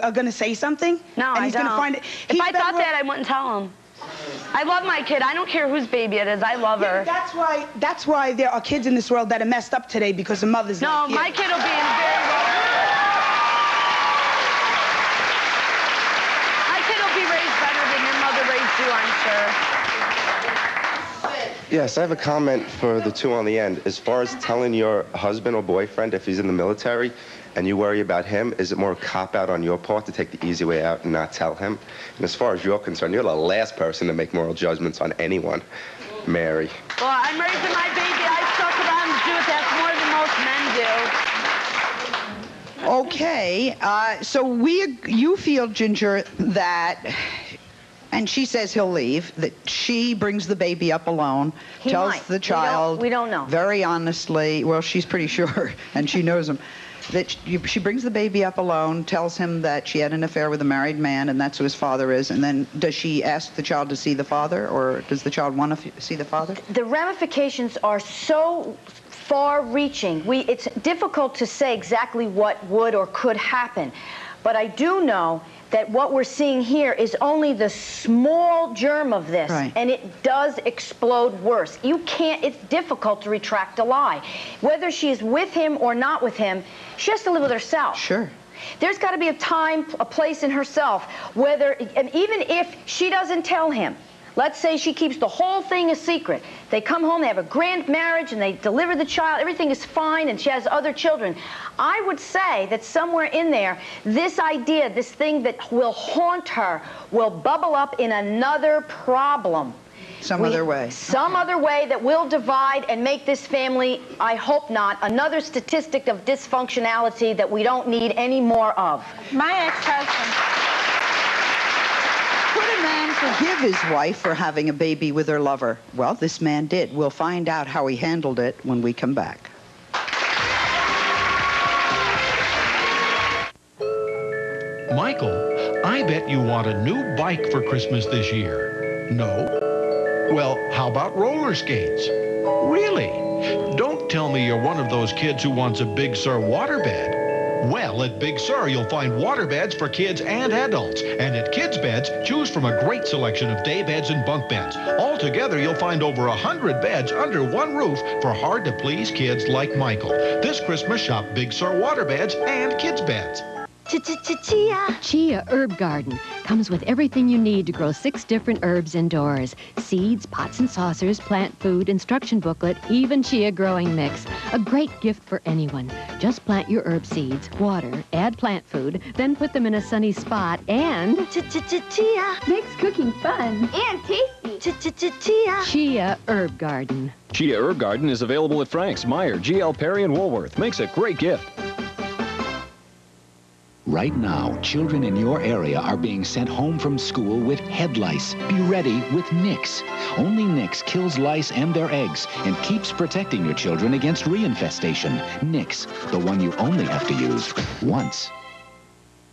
are gonna say something? No, and I he's don't. Gonna find it. If I thought that, I wouldn't tell him. I love my kid. I don't care whose baby it is. I love her. That's why there are kids in this world that are messed up today because the mothers. No, like you. my kid will be in very well. My kid will be raised better than your mother raised you, I'm sure. Yes, I have a comment for the two on the end. As far as telling your husband or boyfriend if he's in the military and you worry about him, is it more a cop-out on your part to take the easy way out and not tell him? And as far as you're concerned, you're the last person to make moral judgments on anyone, Mary. Well, I'm raising my baby. I stuck around to do it. That's more than most men do. Okay, so you feel, Ginger, that, and she says he'll leave, that she brings the baby up alone, tells the child. We don't know. Very honestly, well, she's pretty sure, and she knows him, that she brings the baby up alone, tells him that she had an affair with a married man, and that's who his father is, and then does she ask the child to see the father, or does the child want to see the father? The ramifications are so far-reaching. It's difficult to say exactly what would or could happen, but I do know that what we're seeing here is only the small germ of this, and it does explode worse. It's difficult to retract a lie. Whether she's with him or not with him, she has to live with herself. Sure. There's got to be a time, a place in herself, and even if she doesn't tell him, let's say she keeps the whole thing a secret. They come home, they have a grand marriage, and they deliver the child. Everything is fine, and she has other children. I would say that somewhere in there, this idea, this thing that will haunt her, will bubble up in another problem. Some other way. Some other way that will divide and make this family, I hope not, another statistic of dysfunctionality that we don't need any more of. My ex-husband. Should a man forgive his wife for having a baby with her lover? Well, this man did. We'll find out how he handled it when we come back. Michael, I bet you want a new bike for Christmas this year. No? Well, how about roller skates? Really? Don't tell me you're one of those kids who wants a Big Sur waterbed. Well, at Big Sur, you'll find waterbeds for kids and adults. And at Kids Beds, choose from a great selection of day beds and bunk beds. Altogether, you'll find over 100 beds under one roof for hard-to-please kids like Michael. This Christmas, shop Big Sur waterbeds and Kids Beds. Chia. Chia Herb Garden comes with everything you need to grow 6 different herbs indoors. Seeds, pots and saucers, plant food, instruction booklet, even chia growing mix. A great gift for anyone. Just plant your herb seeds, water, add plant food, then put them in a sunny spot and... Chia makes cooking fun. And tasty. Chia. Chia Herb Garden. Chia Herb Garden is available at Frank's, Meijer, GL Perry, and Woolworth. Makes a great gift. Right now, children in your area are being sent home from school with head lice. Be ready with Nix. Only Nix kills lice and their eggs and keeps protecting your children against reinfestation. Nix, the one you only have to use once.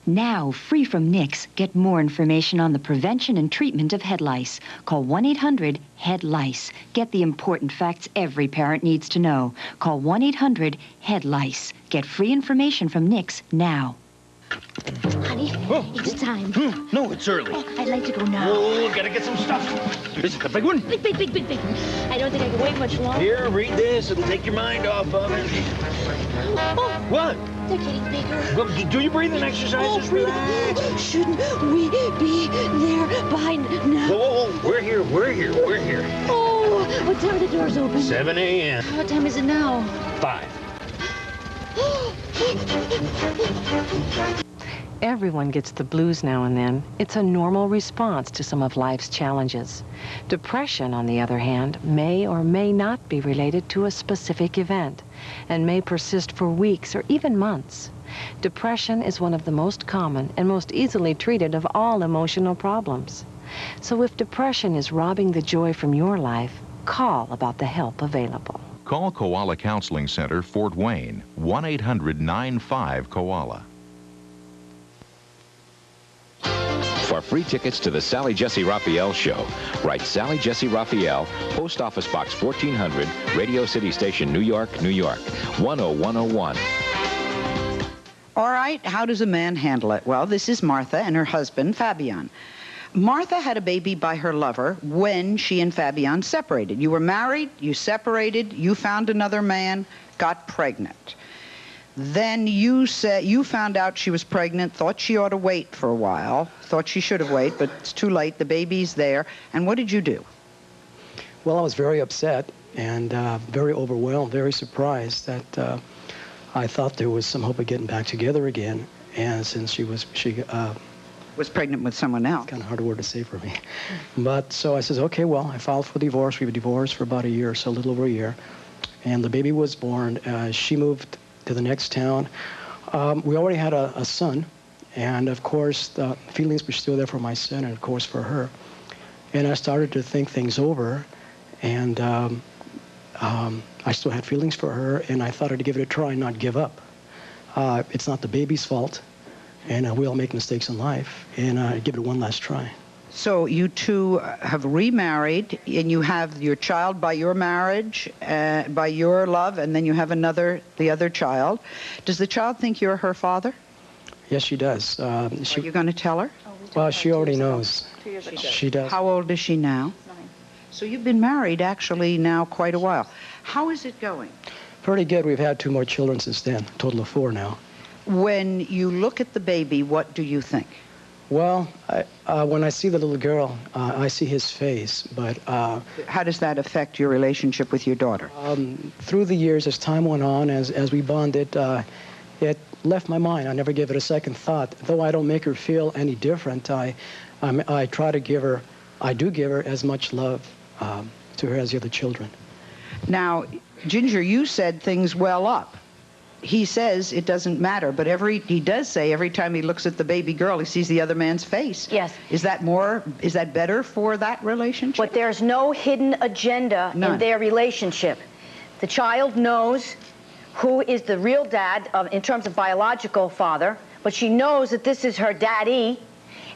Now, free from Nix, get more information on the prevention and treatment of head lice. Call 1-800-HEAD-LICE. Get the important facts every parent needs to know. Call 1-800-HEAD-LICE. Get free information from Nix now. Honey, it's time. No, it's early. I'd like to go now. Oh, gotta get some stuff. This is the big one? Big. I don't think I can wait much longer. Here, read this. It'll take your mind off of it. Oh, What? they're getting bigger. Well, do your breathing exercises. Relax. Shouldn't we be there by now? Whoa. We're here. Oh, what time are the doors open? 7 a.m. What time is it now? 5. Everyone gets the blues now and then. It's a normal response to some of life's challenges. Depression, on the other hand, may or may not be related to a specific event and may persist for weeks or even months. Depression is one of the most common and most easily treated of all emotional problems. So if depression is robbing the joy from your life, call about the help available. Call Koala Counseling Center, Fort Wayne, 1-800-95-KOALA. For free tickets to the Sally Jesse Raphael Show, write Sally Jesse Raphael, Post Office Box 1400, Radio City Station, New York, 10101. All right, how does a man handle it? Well, this is Martha and her husband, Fabian. Martha had a baby by her lover when she and Fabian separated. You were married, you separated, you found another man, got pregnant. Then you found out she was pregnant, thought she ought to wait for a while, thought she should have waited, but it's too late, the baby's there. And what did you do? Well, I was very upset and very overwhelmed, very surprised that I thought there was some hope of getting back together again. And since she was pregnant with someone else. Kind of hard word to say for me. But so I says, okay, well, I filed for divorce. We were divorced for about a year, so a little over a year. And the baby was born. She moved to the next town. We already had a son. And of course, the feelings were still there for my son and of course for her. And I started to think things over. And I still had feelings for her. And I thought I'd give it a try and not give up. It's not the baby's fault. And we all make mistakes in life, and give it one last try. So you two have remarried, and you have your child by your marriage, by your love, and then you have the other child. Does the child think you're her father? Yes, she does. Are you going to tell her? Well, she already knows. She does. How old is she now? 9. So you've been married, actually, now quite a while. How is it going? Pretty good. We've had 2 more children since then, a total of 4 now. When you look at the baby, what do you think? Well, when I see the little girl, I see his face, but... How does that affect your relationship with your daughter? Through the years, as time went on, as we bonded, it left my mind. I never gave it a second thought. Though I don't make her feel any different, I try to give her, I do give her as much love to her as the other children. Now, Ginger, you said things well up. he says it doesn't matter, but he does say every time he looks at the baby girl, he sees the other man's face. Yes. Is that better for that relationship? But there's no hidden agenda in their relationship. The child knows who is the real dad in terms of biological father, but she knows that this is her daddy,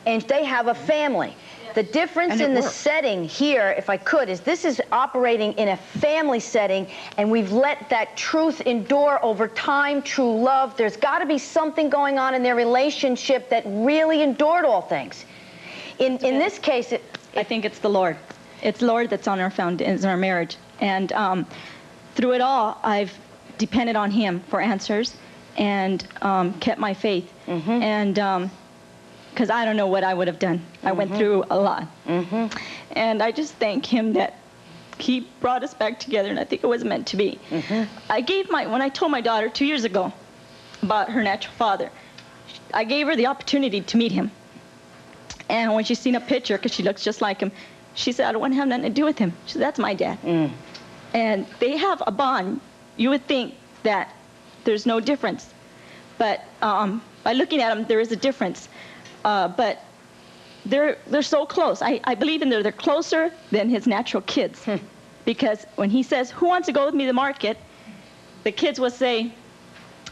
and they have a family. The difference in the setting here, if I could, is this is operating in a family setting, and we've let that truth endure over time, true love. There's got to be something going on in their relationship that really endured all things. In this case, I think it's the Lord. It's the Lord that's on our marriage. And through it all, I've depended on Him for answers and kept my faith. And because I don't know what I would have done. I went through a lot. And I just thank Him that He brought us back together, and I think it was meant to be. When I told my daughter 2 years ago about her natural father, I gave her the opportunity to meet him. And when she's seen a picture, because she looks just like him, she said, I don't want to have nothing to do with him. She said, that's my dad. And they have a bond. You would think that there's no difference. But by looking at them, there is a difference. But they're so close. I believe in they're closer than his natural kids. Because when he says, who wants to go with me to the market, the kids will say,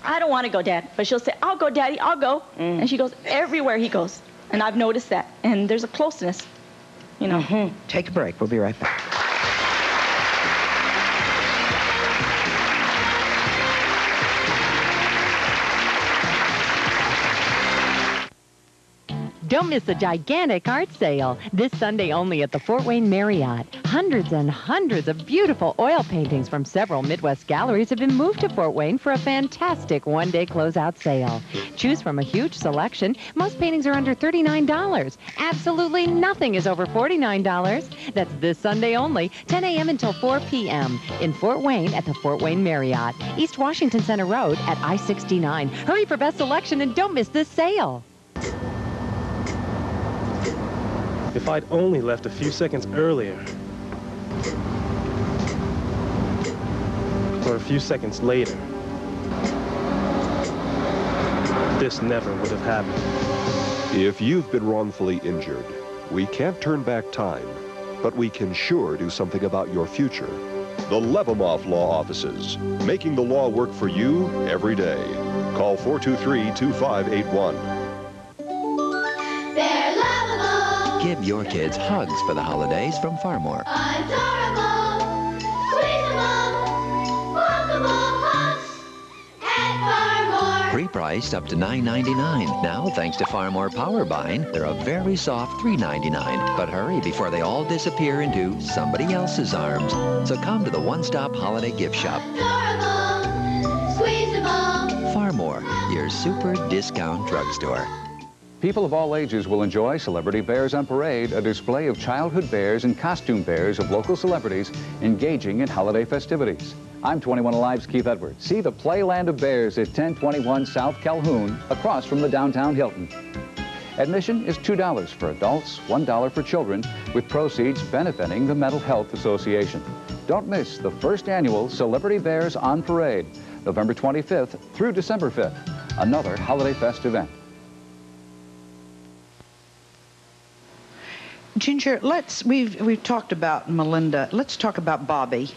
I don't want to go, Dad. But she'll say, I'll go, Daddy, I'll go. And she goes everywhere he goes. And I've noticed that. And there's a closeness, you know. Take a break. We'll be right back. Don't miss the gigantic art sale. This Sunday only at the Fort Wayne Marriott. Hundreds and hundreds of beautiful oil paintings from several Midwest galleries have been moved to Fort Wayne for a fantastic one-day closeout sale. Choose from a huge selection. Most paintings are under $39. Absolutely nothing is over $49. That's this Sunday only, 10 a.m. until 4 p.m. in Fort Wayne at the Fort Wayne Marriott, East Washington Center Road at I-69. Hurry for best selection and don't miss this sale. If I'd only left a few seconds earlier, or a few seconds later, this never would have happened. If you've been wrongfully injured, we can't turn back time, but we can sure do something about your future. The Levemoff Law Offices, making the law work for you every day. Call 423-2581. Give your kids hugs for the holidays from Farmore. Adorable, squeezable, walkable hugs at Farmore. Pre-priced up to $9.99. Now, thanks to Farmore Power Bind, they're a very soft $3.99. But hurry before they all disappear into somebody else's arms. So come to the one-stop holiday gift shop. Adorable, squeezable. Farmore, your super discount drugstore. People of all ages will enjoy Celebrity Bears on Parade, a display of childhood bears and costume bears of local celebrities engaging in holiday festivities. I'm 21 Alive's Keith Edwards. See the Playland of Bears at 1021 South Calhoun, across from the downtown Hilton. Admission is $2 for adults, $1 for children, with proceeds benefiting the Mental Health Association. Don't miss the first annual Celebrity Bears on Parade, November 25th through December 5th, another Holiday Fest event. Ginger, we've talked about Melinda. Let's talk about Bobby.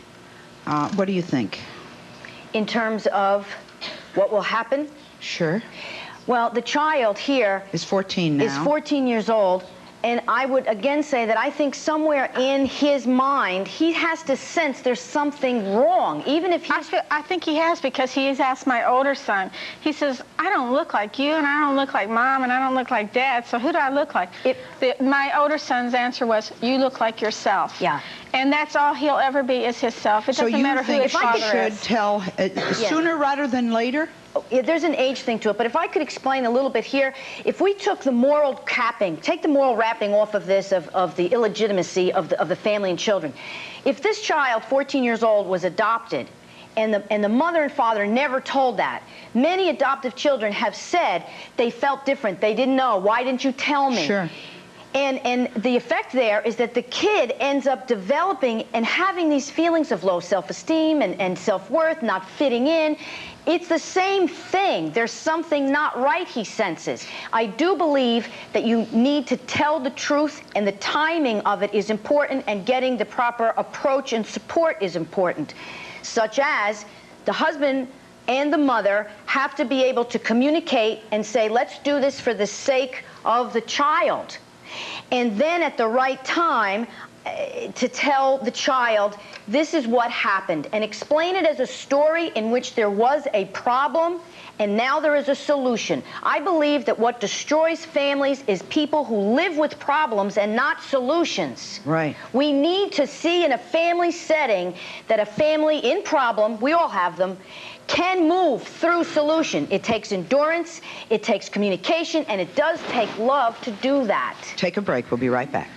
What do you think? In terms of what will happen? Sure. Well, the child here is 14 now. Is 14 years old. And I would again say that I think somewhere in his mind, he has to sense there's something wrong, even if he's... I think he has, because he has asked my older son. He says, I don't look like you, and I don't look like Mom, and I don't look like Dad, so who do I look like? My older son's answer was, you look like yourself. Yeah. And that's all he'll ever be, is himself. It doesn't matter who his father is. So you think should tell sooner rather than later? Yeah, there's an age thing to it, but if I could explain a little bit here, if we took the moral capping, take the moral wrapping off of this, of the illegitimacy of the family and children. If this child, 14 years old, was adopted, and the mother and father never told that, many adoptive children have said they felt different, they didn't know, why didn't you tell me? Sure. And the effect there is that the kid ends up developing and having these feelings of low self-esteem and self-worth, not fitting in. It's the same thing. There's something not right, he senses. I do believe that you need to tell the truth, and the timing of it is important, and getting the proper approach and support is important, such as the husband and the mother have to be able to communicate and say, let's do this for the sake of the child. And then at the right time, to tell the child, this is what happened, and explain it as a story in which there was a problem and now there is a solution. I believe that what destroys families is people who live with problems and not solutions. Right. We need to see in a family setting that a family in problem, we all have them, can move through solution. It takes endurance, it takes communication, and it does take love to do that. Take a break. We'll be right back.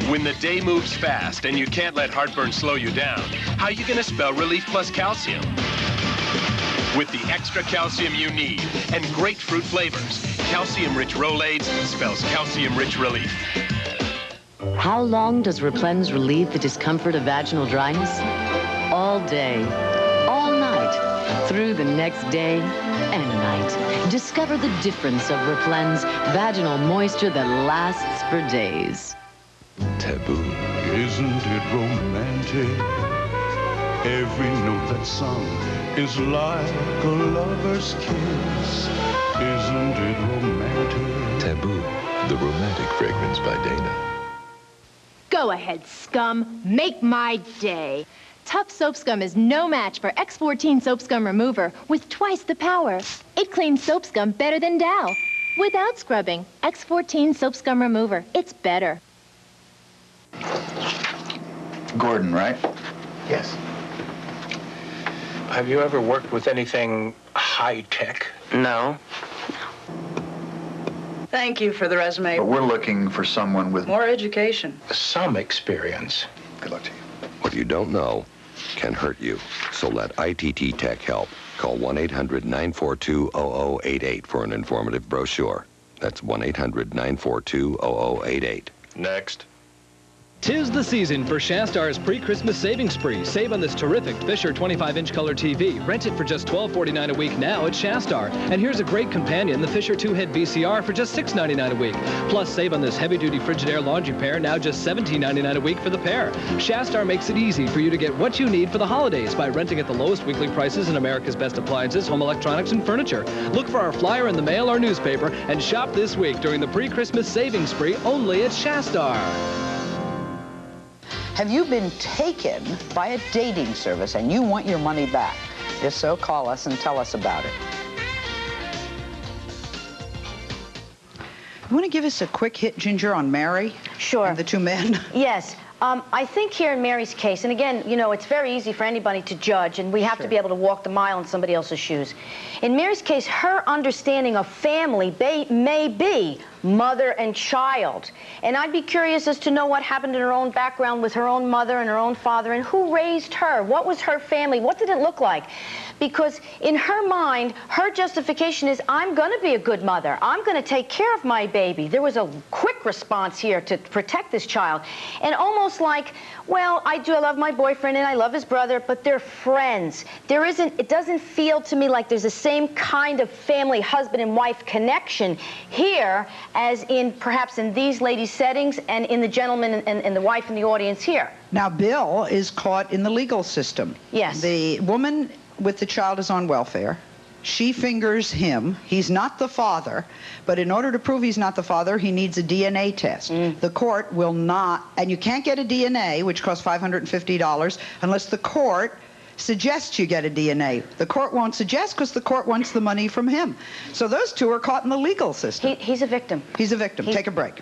When the day moves fast and you can't let heartburn slow you down, how are you going to spell Relief Plus Calcium? With the extra calcium you need and grapefruit flavors, calcium-rich Rolaids spells calcium-rich relief. How long does Replens relieve the discomfort of vaginal dryness? All day, all night, through the next day and night. Discover the difference of Replens vaginal moisture that lasts for days. Taboo. Isn't it romantic? Every note that's sung is like a lover's kiss. Isn't it romantic? Taboo, the romantic fragrance by Dana. Go ahead, scum. Make my day. Tough Soap Scum is no match for X14 Soap Scum Remover with twice the power. It cleans soap scum better than Dow. Without scrubbing, X14 Soap Scum Remover. It's better. Gordon, right? Yes. Have you ever worked with anything high-tech? No. Thank you for the resume. But we're looking for someone with more education. Some experience. Good luck to you. What you don't know can hurt you. So let ITT Tech help. Call 1-800-942-0088 for an informative brochure. That's 1-800-942-0088. Next. 'Tis the season for Shastar's pre-Christmas savings spree. Save on this terrific Fisher 25-inch color TV. Rent it for just $12.49 a week now at Shastar. And here's a great companion, the Fisher 2-head VCR for just $6.99 a week. Plus, save on this heavy-duty Frigidaire laundry pair, now just $17.99 a week for the pair. Shastar makes it easy for you to get what you need for the holidays by renting at the lowest weekly prices in America's best appliances, home electronics, and furniture. Look for our flyer in the mail or newspaper and shop this week during the pre-Christmas savings spree only at Shastar. Have you been taken by a dating service and you want your money back? If so, call us and tell us about it. You want to give us a quick hit, Ginger, on Mary? Sure. And the two men? Yes. I think here in Mary's case, and again, you know, it's very easy for anybody to judge, and we have to be able to walk the mile in somebody else's shoes. In Mary's case, her understanding of family may be mother and child. And I'd be curious as to know what happened in her own background with her own mother and her own father, and who raised her. What was her family? What did it look like? Because in her mind, her justification is, I'm going to be a good mother. I'm going to take care of my baby. There was a quick response here to protect this child. And almost like, well, I love my boyfriend and I love his brother, but they're friends. It doesn't feel to me like there's the same kind of family, husband and wife connection here as in perhaps in these ladies' settings and in the gentleman and the wife in the audience here. Now, Bill is caught in the legal system. Yes. The woman with the child is on welfare. She fingers him. He's not the father, but in order to prove he's not the father, he needs a DNA test. The court will not, and you can't get a DNA, which costs $550, unless the court suggests you get a DNA. The court won't suggest because the court wants the money from him. So those two are caught in the legal system. He's a victim. He's a victim. Take a break.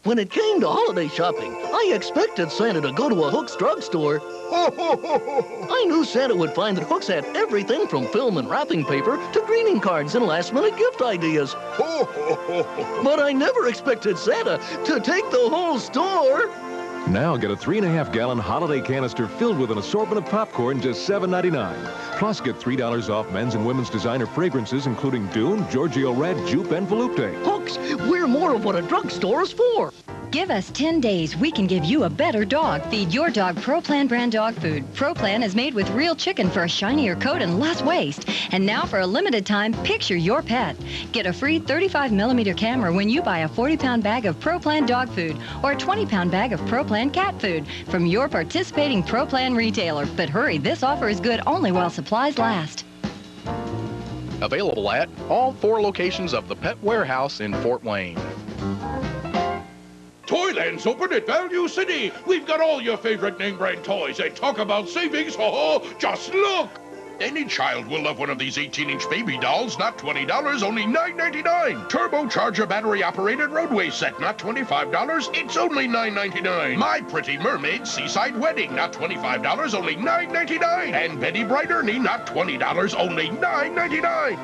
When it came to holiday shopping, I expected Santa to go to a Hooks drugstore. I knew Santa would find that Hooks had everything from film and wrapping paper to greeting cards and last-minute gift ideas. But I never expected Santa to take the whole store. Now get a 3.5-gallon holiday canister filled with an assortment of popcorn, just $7.99. Plus, get $3 off men's and women's designer fragrances, including Dune, Giorgio Red, Jupe, and Volupte. Hooks, we're more of what a drugstore is for. Give us 10 days. We can give you a better dog. Feed your dog ProPlan brand dog food. ProPlan is made with real chicken for a shinier coat and less waste. And now for a limited time, picture your pet. Get a free 35mm camera when you buy a 40-pound bag of ProPlan dog food or a 20-pound bag of ProPlan cat food from your participating ProPlan retailer. But hurry, this offer is good only while supplies last. Available at all 4 locations of the Pet Warehouse in Fort Wayne. Toyland's open at Value City. We've got all your favorite name brand toys, and talk about savings. Oh, just look. Any child will love one of these 18-inch baby dolls, not $20, only $9.99. Turbocharger battery-operated roadway set, not $25, it's only $9.99. My Pretty Mermaid Seaside Wedding, not $25, only $9.99. And Betty Bright Ernie, not $20, only $9.99.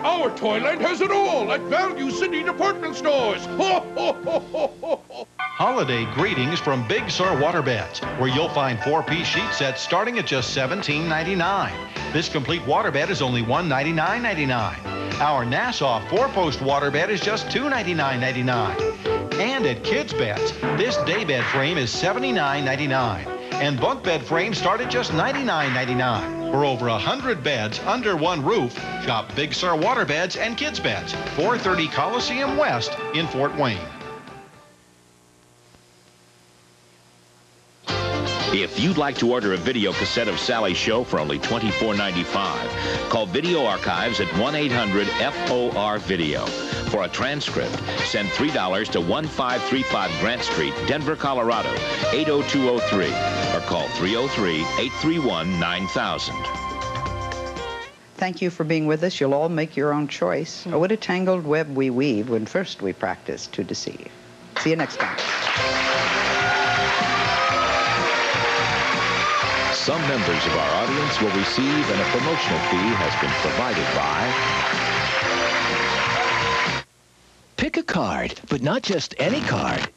Our Toyland has it all at Value City department stores. Ho, ho, ho, ho, ho, ho. Holiday greetings from Big Sur Waterbeds, where you'll find 4-piece sheet sets starting at just $17.99. This complete waterbed is only $199.99. Our Nassau 4-post waterbed is just $299.99. And at Kids Beds, this daybed frame is $79.99. And bunk bed frames start at just $99.99. For over 100 beds under one roof, shop Big Sur Waterbeds and Kids Beds, 430 Coliseum West in Fort Wayne. If you'd like to order a video cassette of Sally's show for only $24.95, call Video Archives at 1-800-FOR-VIDEO. For a transcript, send $3 to 1535 Grant Street, Denver, Colorado, 80203, or call 303-831-9000. Thank you for being with us. You'll all make your own choice. Oh, what a tangled web we weave when first we practice to deceive. See you next time. Some members of our audience will receive, and a promotional fee has been provided by... Pick a card, but not just any card.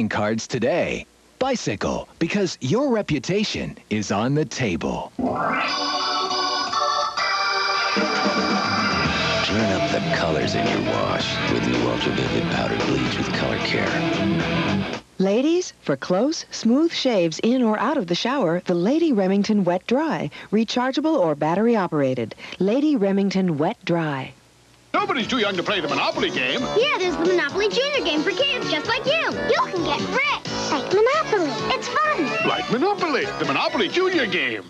Cards today. Bicycle, because your reputation is on the table. Turn up the colors in your wash with new Ultra Vivid Powdered Bleach with Color Care. Ladies, for close, smooth shaves in or out of the shower, the Lady Remington Wet Dry. Rechargeable or battery operated. Lady Remington Wet Dry. Nobody's too young to play the Monopoly game. Yeah, there's the Monopoly Junior game for kids just like you. You can get rich. Like Monopoly. It's fun. Like Monopoly, the Monopoly Junior game.